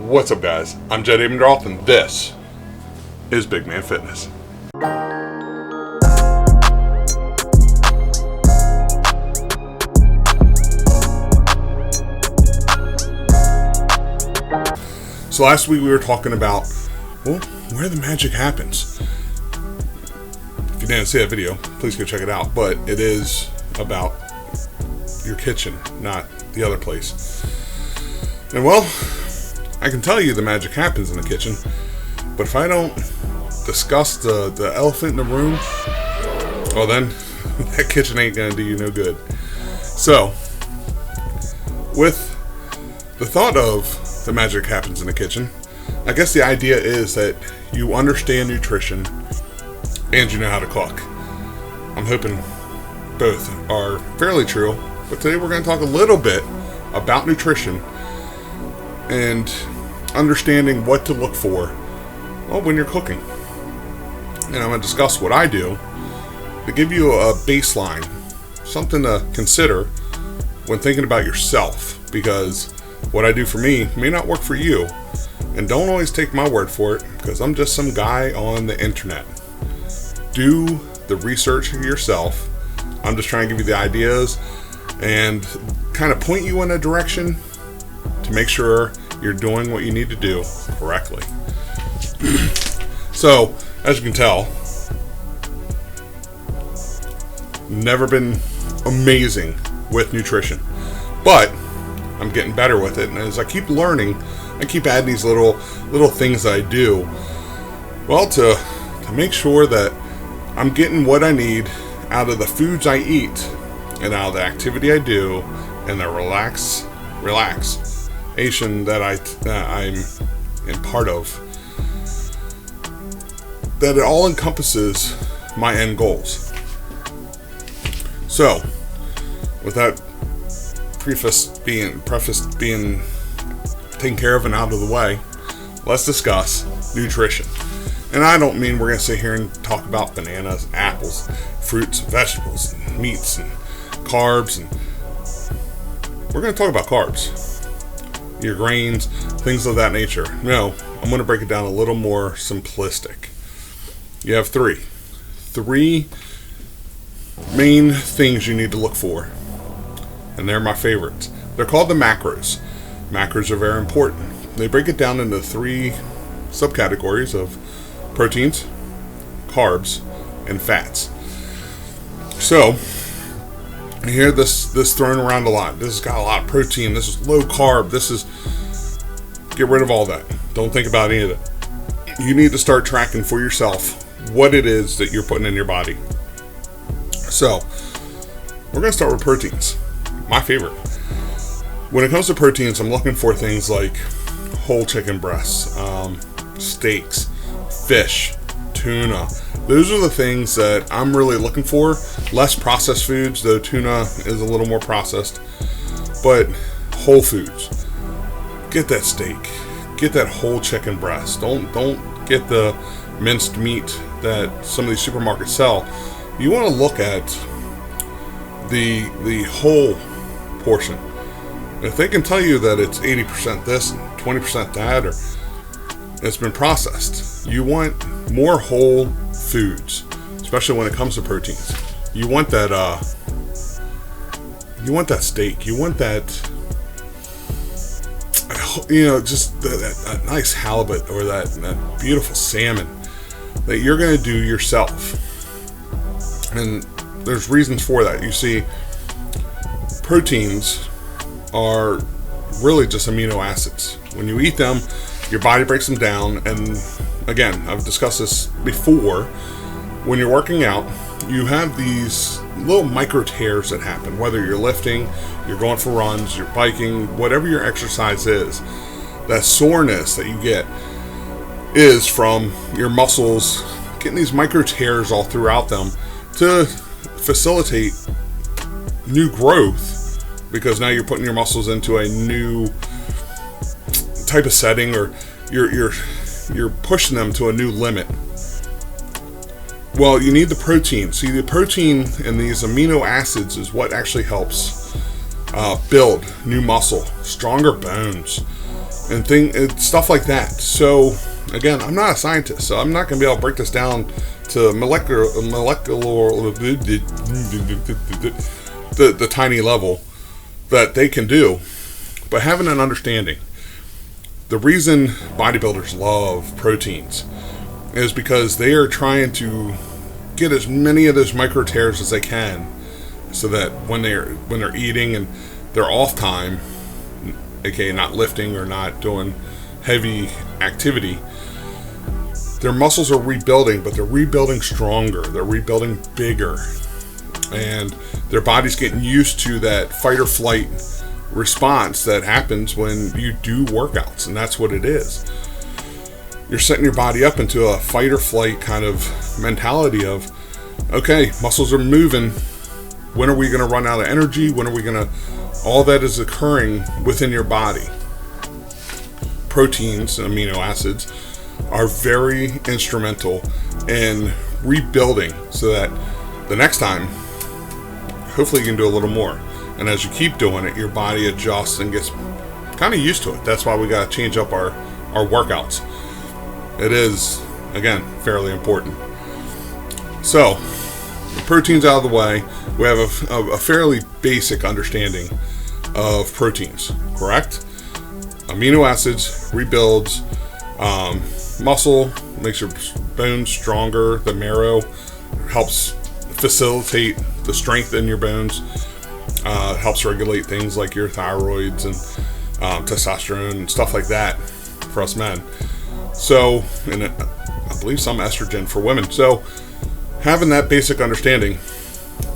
What's up, guys? I'm Jed Abendroth, and this is Big Man Fitness. So last week we were talking about, well, where the magic happens. If you didn't see that video, please go check it out. But it is about your kitchen, not the other place. And well, I can tell you the magic happens in the kitchen, but if I don't discuss the elephant in the room, well then, that kitchen ain't gonna do you no good. So, with the thought of the magic happens in the kitchen, I guess the idea is that you understand nutrition and you know how to cook. I'm hoping both are fairly true, but today we're going to talk a little bit about nutrition and understanding what to look for, well, when you're cooking. And I'm going to discuss what I do to give you a baseline, something to consider when thinking about yourself, because what I do for me may not work for you. And don't always take my word for it, because I'm just some guy on the internet. Do the research yourself. I'm just trying to give you the ideas and kind of point you in a direction to make sure you're doing what you need to do correctly. So, as you can tell, never been amazing with nutrition, but I'm getting better with it, and as I keep learning, I keep adding these little things that I do, well, to make sure that I'm getting what I need out of the foods I eat and out of the activity I do and the relaxation that I'm in part of, that it all encompasses my end goals. So, with that preface being taken care of and out of the way, let's discuss nutrition. And I don't mean we're going to sit here and talk about bananas, apples, fruits, vegetables, and meats, and carbs. And we're going to talk about carbs, your grains, things of that nature. No, I'm going to break it down a little more simplistic. You have three main things you need to look for, and they're my favorites. They're called the macros. Macros are very important. They break it down into three subcategories of proteins, carbs, and fats. So, you hear this thrown around a lot. This has got a lot of protein. This is low carb. Get rid of all that. Don't think about any of it. You need to start tracking for yourself what it is that you're putting in your body. So, we're going to start with proteins. My favorite. When it comes to proteins, I'm looking for things like whole chicken breasts, steaks, fish, tuna. Those are the things that I'm really looking for. Less processed foods, though tuna is a little more processed. But whole foods. Get that steak. Get that whole chicken breast. Don't get the minced meat that some of these supermarkets sell. You want to look at the whole portion. If they can tell you that it's 80% this and 20% that, or it's been processed, you want more whole foods, especially when it comes to proteins. You want that steak. You want that, just that nice halibut or that beautiful salmon that you're going to do yourself. And there's reasons for that. You see, proteins are really just amino acids. When you eat them, your body breaks them down, and again, I've discussed this before, when you're working out, you have these little micro tears that happen, whether you're lifting, you're going for runs, you're biking, whatever your exercise is. That soreness that you get is from your muscles getting these micro tears all throughout them to facilitate new growth, because now you're putting your muscles into a new type of setting, or you're pushing them to a new limit. Well, you need the protein. See, the protein and these amino acids is what actually helps build new muscle, stronger bones, and stuff like that. So again, I'm not a scientist, so I'm not going to be able to break this down to molecular the tiny level that they can do. But having an understanding, the reason bodybuilders love proteins is because they are trying to get as many of those micro tears as they can, so that when they're eating and they're off time, aka not lifting or not doing heavy activity, their muscles are rebuilding, but they're rebuilding stronger, they're rebuilding bigger, and their body's getting used to that fight or flight response that happens when you do workouts. And that's what it is. You're setting your body up into a fight or flight kind of mentality of, okay, muscles are moving, when are we going to run out of energy, when are we going to, all that is occurring within your body. Proteins and amino acids are very instrumental in rebuilding, so that the next time, hopefully you can do a little more. And as you keep doing it, your body adjusts and gets kind of used to it. That's why we got to change up our workouts. It is, again, fairly important. So, the proteins out of the way, we have a fairly basic understanding of proteins, correct? Amino acids rebuilds muscle, makes your bones stronger. The marrow helps facilitate the strength in your bones, helps regulate things like your thyroids and testosterone and stuff like that for us men. So, and I believe some estrogen for women. So, having that basic understanding,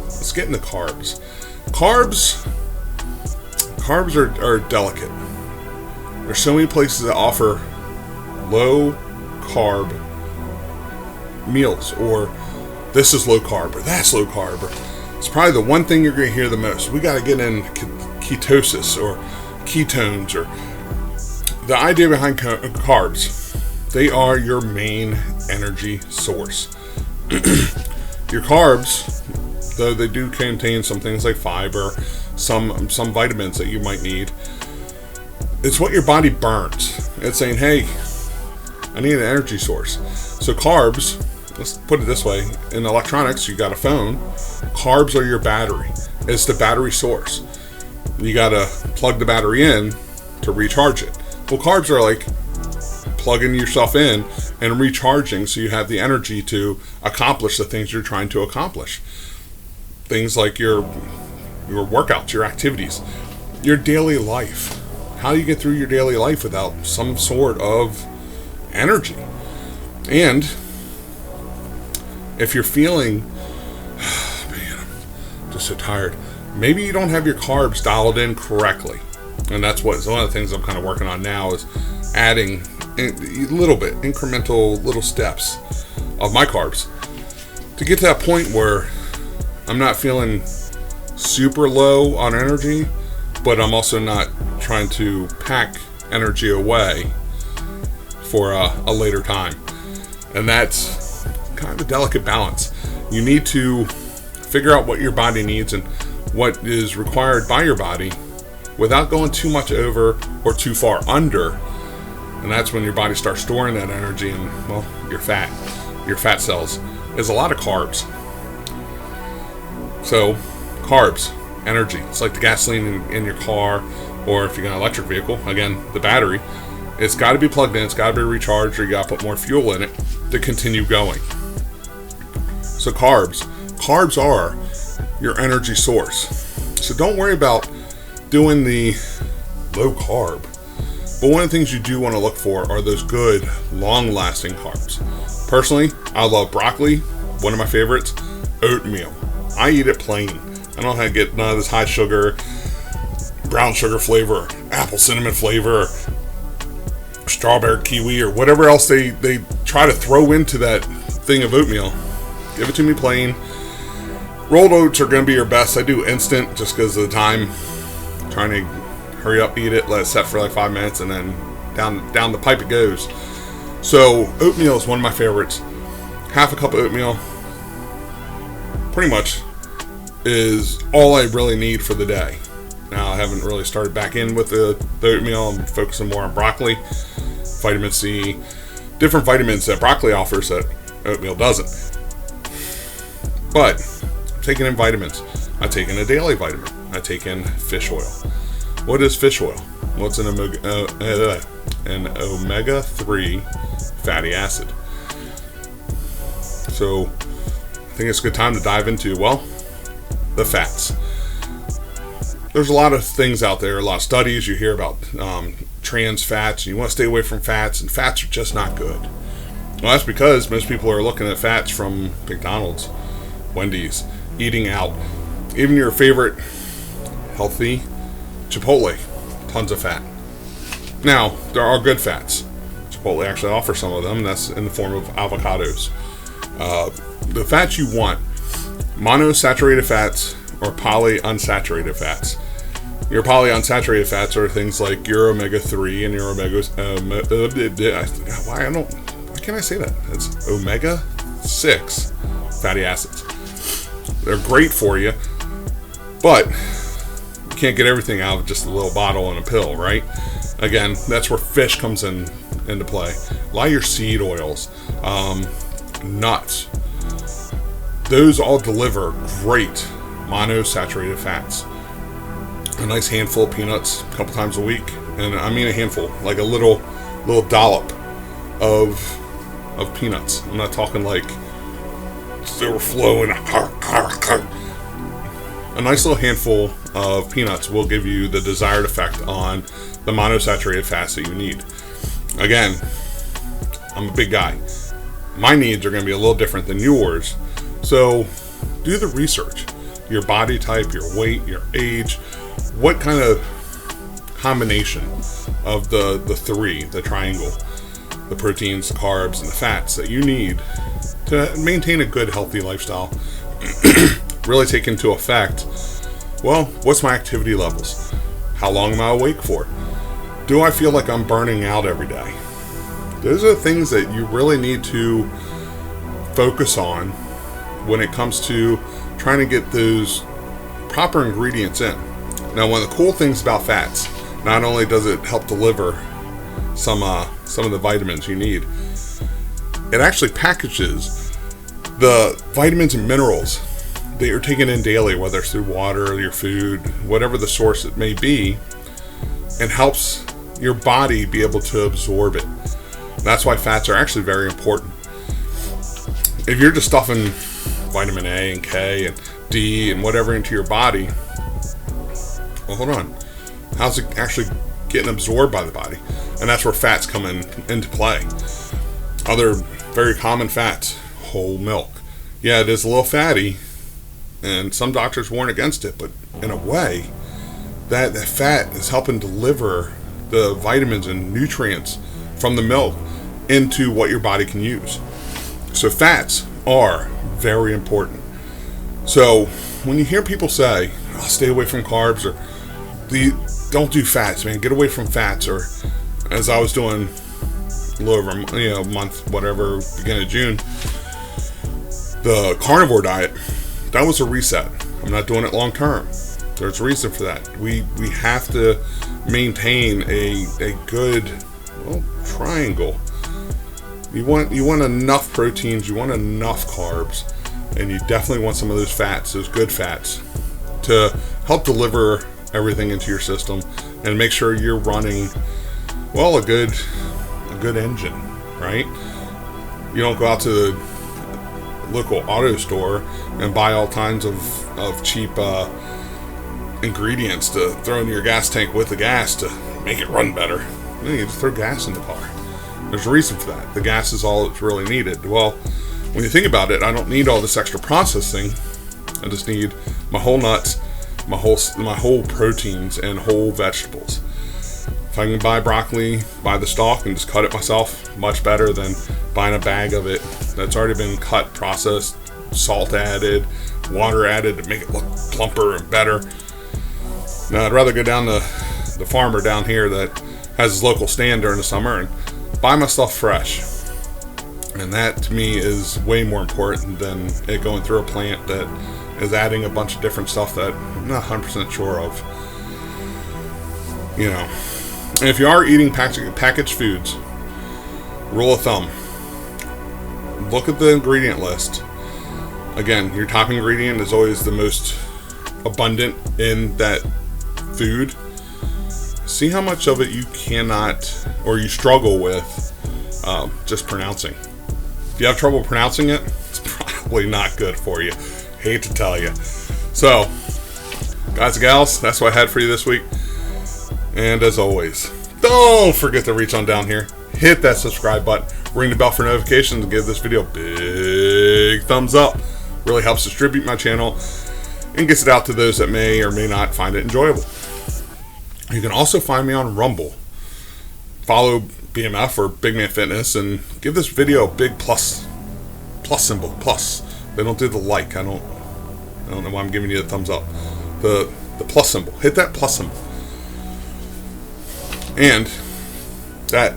let's get into carbs. Carbs are delicate. There's so many places that offer low carb meals, or this is low carb, or that's low carb, or it's probably the one thing you're going to hear the most. We got to get in ketosis or ketones, or the idea behind carbs. They are your main energy source. Your carbs, though they do contain some things like fiber, some vitamins that you might need, it's what your body burns. It's saying, hey, I need an energy source. So carbs, let's put it this way, in electronics, you got a phone, carbs are your battery. It's the battery source. You got to plug the battery in to recharge it. Well, carbs are like plugging yourself in and recharging, so you have the energy to accomplish the things you're trying to accomplish. Things like your workouts, your activities, your daily life. How do you get through your daily life without some sort of energy? And if you're feeling, man, I'm just so tired, maybe you don't have your carbs dialed in correctly. And that's one of the things I'm kind of working on now, is adding a little bit, incremental little steps of my carbs to get to that point where I'm not feeling super low on energy, but I'm also not trying to pack energy away for a later time. And that's kind of a delicate balance. You need to figure out what your body needs and what is required by your body without going too much over or too far under. And that's when your body starts storing that energy, and, well, your fat cells is a lot of carbs. So, carbs, energy. It's like the gasoline in your car, or if you're an electric vehicle, again, the battery. It's got to be plugged in, it's got to be recharged, or you got to put more fuel in it to continue going. So carbs are your energy source. So don't worry about doing the low carb. But one of the things you do want to look for are those good, long-lasting carbs. Personally, I love broccoli. One of my favorites, oatmeal. I eat it plain. I don't have to get none of this high sugar, brown sugar flavor, apple cinnamon flavor, strawberry kiwi, or whatever else they try to throw into that thing of oatmeal. Give it to me plain. Rolled oats are going to be your best. I do instant just because of the time. I'm trying to hurry up, eat it, let it set for like 5 minutes, and then down the pipe it goes. So oatmeal is one of my favorites. Half a cup of oatmeal pretty much is all I really need for the day. Now I haven't really started back in with the oatmeal. I'm focusing more on broccoli, vitamin C, different vitamins that broccoli offers that oatmeal doesn't. But I'm taking in vitamins. I take in a daily vitamin. I take in fish oil. What is fish oil? Well, it's an omega-3 fatty acid. So I think it's a good time to dive into, well, the fats. There's a lot of things out there, a lot of studies. You hear about trans fats. You want to stay away from fats, and fats are just not good. Well, that's because most people are looking at fats from McDonald's, Wendy's, eating out. Even your favorite healthy Chipotle, tons of fat. Now, there are good fats. Chipotle actually offers some of them. That's in the form of avocados. The fats you want, monosaturated fats or polyunsaturated fats. Your polyunsaturated fats are things like your omega-3 and your why can't I say that? It's omega-6 fatty acids. They're great for you, but you can't get everything out of just a little bottle and a pill, right? Again, that's where fish comes into play. A lot of your seed oils, nuts, those all deliver great monosaturated fats. A nice handful of peanuts a couple times a week, and I mean a handful, like a little dollop of peanuts. I'm not talking like overflowing. A nice little handful of peanuts will give you the desired effect on the monosaturated fats that you need. Again, I'm a big guy. My needs are going to be a little different than yours, so do the research. Your body type, your weight, your age, what kind of combination of the three, the triangle, the proteins, the carbs, and the fats that you need to maintain a good, healthy lifestyle, really take into effect, well, what's my activity levels? How long am I awake for? Do I feel like I'm burning out every day? Those are the things that you really need to focus on when it comes to trying to get those proper ingredients in. Now, one of the cool things about fats, not only does it help deliver some of the vitamins you need, it actually packages the vitamins and minerals that you're taking in daily, whether it's through water, your food, whatever the source it may be, and helps your body be able to absorb it. That's why fats are actually very important. If you're just stuffing vitamin A and K and D and whatever into your body, well, hold on. How's it actually getting absorbed by the body? And that's where fats come into play. Other very common fats, whole milk. Yeah, it is a little fatty, and some doctors warn against it, but in a way, that fat is helping deliver the vitamins and nutrients from the milk into what your body can use. So fats are very important. So when you hear people say, "I'll stay away from carbs," or "Don't do fats, man, get away from fats," or as I was doing a little over a month, whatever, beginning of June, the carnivore diet, that was a reset. I'm not doing it long term. There's a reason for that. We have to maintain a good triangle. You want enough proteins, you want enough carbs, and you definitely want some of those fats, those good fats, to help deliver everything into your system and make sure you're running, well, a good engine, right? You don't go out to the local auto store and buy all kinds of cheap ingredients to throw in your gas tank with the gas to make it run better. You just throw gas in the car. There's a reason for that. The gas is all that's really needed. Well, when you think about it, I don't need all this extra processing. I just need my whole nuts, my whole proteins, and whole vegetables. If I can buy broccoli by the stalk and just cut it myself, much better than buying a bag of it that's already been cut, processed, salt added, water added to make it look plumper and better. Now, I'd rather go down to the farmer down here that has his local stand during the summer and buy my stuff fresh. And that, to me, is way more important than it going through a plant that is adding a bunch of different stuff that I'm not 100% sure of. You know, and if you are eating packaged foods, rule of thumb, look at the ingredient list. Again, your top ingredient is always the most abundant in that food. See how much of it you cannot or you struggle with just pronouncing. If you have trouble pronouncing it, it's probably not good for you. Hate to tell you. So, guys and gals, that's what I had for you this week. And as always, don't forget to reach on down here, hit that subscribe button, ring the bell for notifications, and give this video a big thumbs up. Really helps distribute my channel and gets it out to those that may or may not find it enjoyable. You can also find me on Rumble. Follow BMF or Big Man Fitness and give this video a big plus symbol. Plus. They don't do the like. I don't know why I'm giving you the thumbs up. The plus symbol. Hit that plus symbol. And that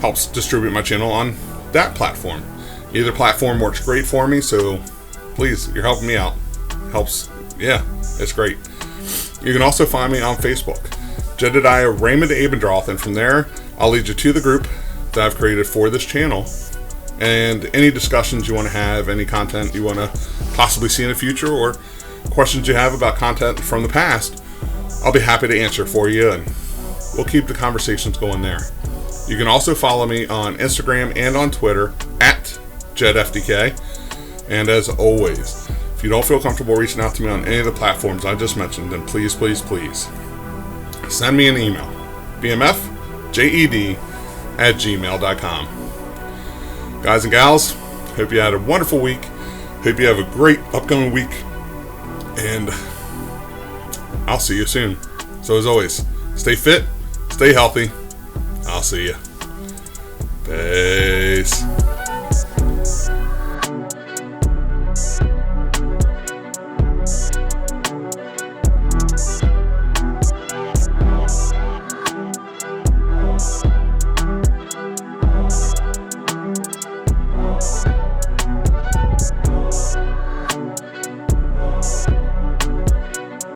helps distribute my channel on that platform. Either platform works great for me, so please, you're helping me out. Helps, yeah, it's great. You can also find me on Facebook, Jedediah Raymond Abendroth, and from there, I'll lead you to the group that I've created for this channel. And any discussions you want to have, any content you want to possibly see in the future, or questions you have about content from the past, I'll be happy to answer for you, and we'll keep the conversations going there. You can also follow me on Instagram and on Twitter at JedFDK. And as always, if you don't feel comfortable reaching out to me on any of the platforms I just mentioned, then please, please, please send me an email. bmfjed@gmail.com. Guys and gals, hope you had a wonderful week. Hope you have a great upcoming week. And I'll see you soon. So as always, stay fit, stay healthy. I'll see you. Peace.